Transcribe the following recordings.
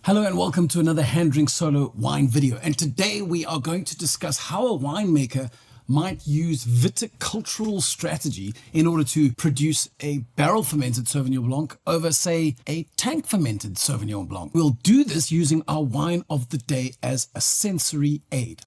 Hello and welcome to another HanDrinksSolo wine video. And today we are going to discuss how a winemaker might use viticultural strategy in order to produce a barrel-fermented Sauvignon Blanc over, say, a tank-fermented Sauvignon Blanc. We'll do this using our wine of the day as a sensory aid.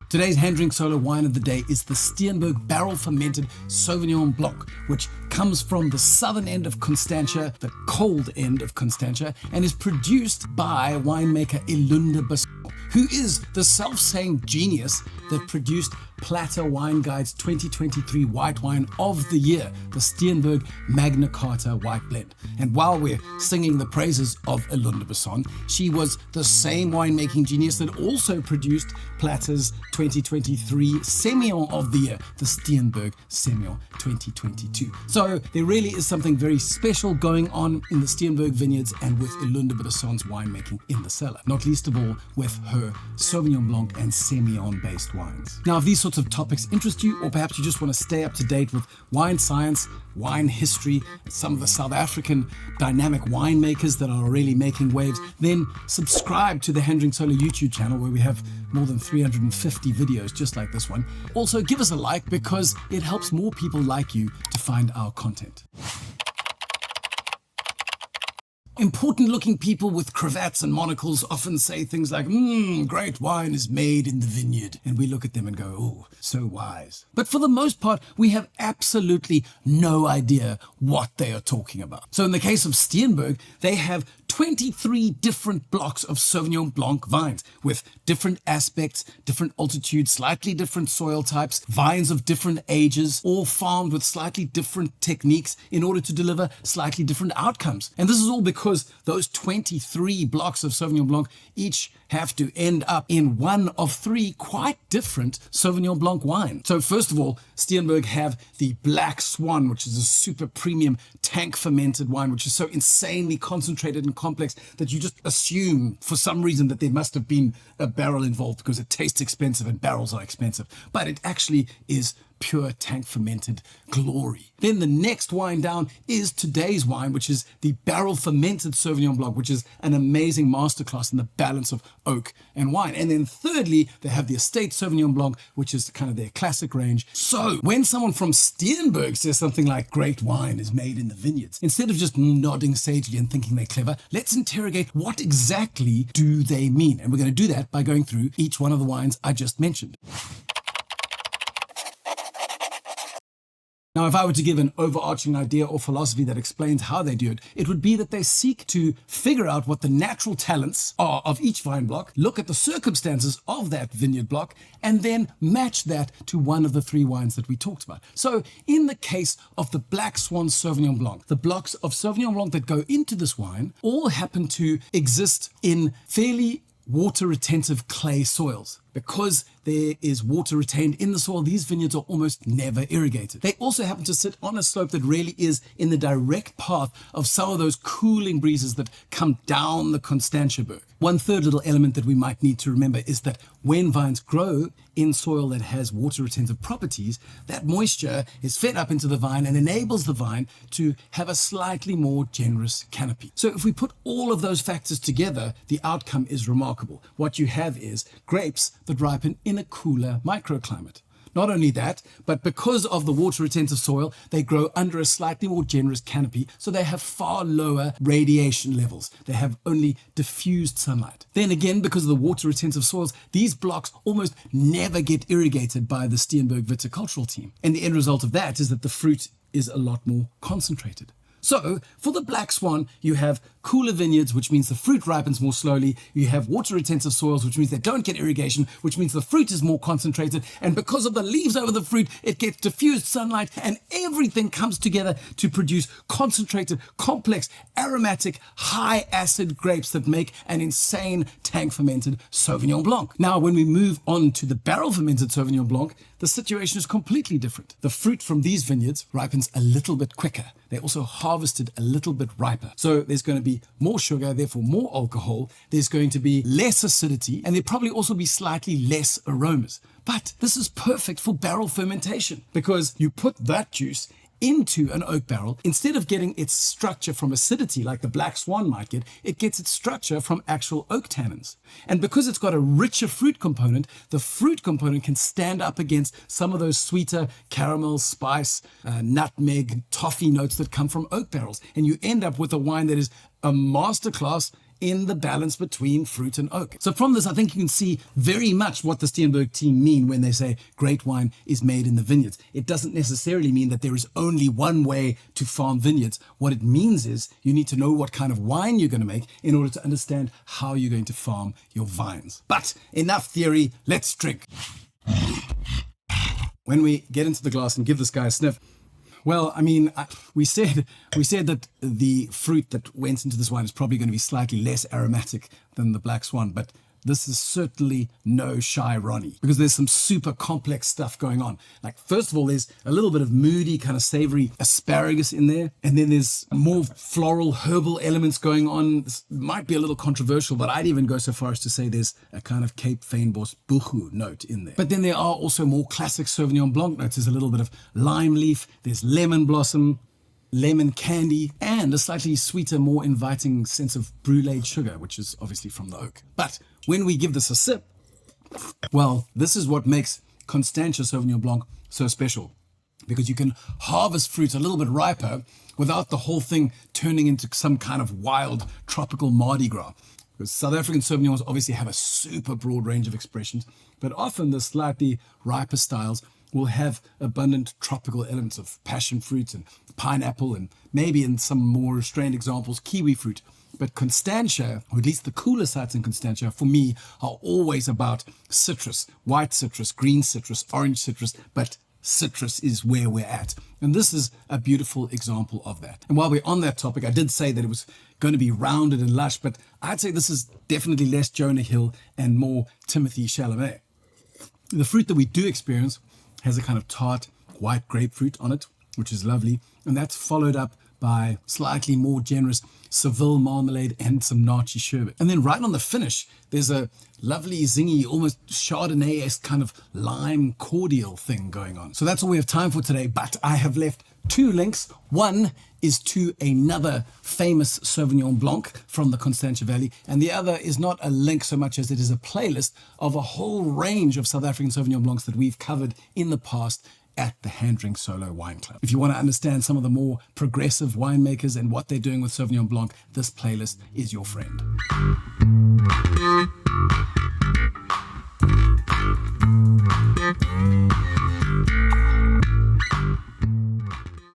Today's HanDrinksSolo wine of the day is the Steenberg Barrel-fermented Sauvignon Blanc, which comes from the southern end of Constantia, the cold end of Constantia, and is produced by winemaker Elunda Basson, who is the self-same genius that produced Platter Wine Guide's 2023 White Wine of the Year, the Steenberg Magna Carta White Blend. And while we're singing the praises of Elunda Basson, she was the same winemaking genius that also produced Platter's 2023 Semillon of the Year, the Steenberg Semillon 2022. So there really is something very special going on in the Steenberg vineyards and with Elunda Basson's winemaking in the cellar, not least of all with her Sauvignon Blanc and Semillon based wines. Now, if these sorts of topics interest you, or perhaps you just want to stay up to date with wine science, wine history, some of the South African dynamic winemakers that are really making waves, then subscribe to the HanDrinksSolo YouTube channel where we have more than 350 videos just like this one. Also, give us a like because it helps more people like you to find our content. Important looking people with cravats and monocles often say things like, great wine is made in the vineyard. And we look at them and go, oh, so wise. But for the most part, we have absolutely no idea what they are talking about. So in the case of Steenberg, they have 23 different blocks of Sauvignon Blanc vines with different aspects, different altitudes, slightly different soil types, vines of different ages, all farmed with slightly different techniques in order to deliver slightly different outcomes. And this is all because those 23 blocks of Sauvignon Blanc each have to end up in one of three quite different Sauvignon Blanc wines. So first of all, Steenberg have the Black Swan, which is a super premium tank fermented wine, which is so insanely concentrated and complex that you just assume for some reason that there must have been a barrel involved because it tastes expensive and barrels are expensive. But it actually is pure tank fermented glory. Then the next wine down is today's wine, which is the barrel fermented Sauvignon Blanc, which is an amazing masterclass in the balance of oak and wine. And then thirdly, they have the estate Sauvignon Blanc, which is kind of their classic range. So when someone from Steenberg says something like great wine is made in the vineyards, instead of just nodding sagely and thinking they're clever, let's interrogate what exactly do they mean. And we're going to do that by going through each one of the wines I just mentioned. Now, if I were to give an overarching idea or philosophy that explains how they do it, it would be that they seek to figure out what the natural talents are of each vine block, look at the circumstances of that vineyard block, and then match that to one of the three wines that we talked about. So in the case of the Black Swan Sauvignon Blanc, the blocks of Sauvignon Blanc that go into this wine all happen to exist in fairly water-retentive clay soils. Because there is water retained in the soil, these vineyards are almost never irrigated. They also happen to sit on a slope that really is in the direct path of some of those cooling breezes that come down the Constantia berg. One third little element that we might need to remember is that when vines grow in soil that has water retentive properties, that moisture is fed up into the vine and enables the vine to have a slightly more generous canopy. So if we put all of those factors together, the outcome is remarkable. What you have is grapes that ripen in a cooler microclimate. Not only that, but because of the water retentive soil, they grow under a slightly more generous canopy, so they have far lower radiation levels. They have only diffused sunlight. Then again, because of the water retentive soils, these blocks almost never get irrigated by the Steenberg viticultural team. And the end result of that is that the fruit is a lot more concentrated. So for the Black Swan, you have cooler vineyards, which means the fruit ripens more slowly. You have water retentive soils, which means they don't get irrigation, which means the fruit is more concentrated. And because of the leaves over the fruit, it gets diffused sunlight and everything comes together to produce concentrated, complex, aromatic, high acid grapes that make an insane tank fermented Sauvignon Blanc. Now, when we move on to the barrel fermented Sauvignon Blanc, the situation is completely different. The fruit from these vineyards ripens a little bit quicker. They're also harvested a little bit riper. So there's going to be more sugar, therefore more alcohol. There's going to be less acidity, and there'll probably also be slightly less aromas. But this is perfect for barrel fermentation because you put that juice into an oak barrel, instead of getting its structure from acidity like the black Swan might get, it gets its structure from actual oak tannins. And because it's got a richer fruit component, the fruit component can stand up against some of those sweeter caramel, spice, nutmeg, toffee notes that come from oak barrels. And you end up with a wine that is a masterclass in the balance between fruit and oak. So from this, I think you can see very much what the Steenberg team mean when they say great wine is made in the vineyards. It doesn't necessarily mean that there is only one way to farm vineyards. What it means is you need to know what kind of wine you're going to make in order to understand how you're going to farm your vines. But enough theory, let's drink. When we get into the glass and give this guy a sniff, well, I mean, we said that the fruit that went into this wine is probably going to be slightly less aromatic than the Black Swan, but this is certainly no shy Ronnie, because there's some super complex stuff going on. Like, first of all, there's a little bit of moody, kind of savory asparagus in there, and then there's more floral, herbal elements going on. This might be a little controversial, but I'd even go so far as to say there's a kind of Cape Fynbos buchu note in there. But then there are also more classic Sauvignon Blanc notes. There's a little bit of lime leaf, there's lemon blossom, lemon candy, and a slightly sweeter, more inviting sense of brulee sugar, which is obviously from the oak. But when we give this a sip, well, this is what makes Constantia Sauvignon Blanc so special, because you can harvest fruit a little bit riper without the whole thing turning into some kind of wild tropical Mardi Gras. Because South African Sauvignons obviously have a super broad range of expressions, but often the slightly riper styles will have abundant tropical elements of passion fruit and pineapple, and maybe in some more restrained examples, kiwi fruit. But Constantia, or at least the cooler sites in Constantia, for me, are always about citrus, white citrus, green citrus, orange citrus, but citrus is where we're at. And this is a beautiful example of that. And while we're on that topic, I did say that it was going to be rounded and lush, but I'd say this is definitely less Jonah Hill and more Timothy Chalamet. The fruit that we do experience has a kind of tart white grapefruit on it, which is lovely. And that's followed up by slightly more generous Seville marmalade and some Nachi sherbet. And then right on the finish, there's a lovely, zingy, almost Chardonnay-esque kind of lime cordial thing going on. So that's all we have time for today, but I have left 2 links. One is to another famous Sauvignon Blanc from the Constantia Valley, and the other is not a link so much as it is a playlist of a whole range of South African Sauvignon Blancs that we've covered in the past at the HanDrinksSolo Wine Club. If you want to understand some of the more progressive winemakers and what they're doing with Sauvignon Blanc, this playlist is your friend.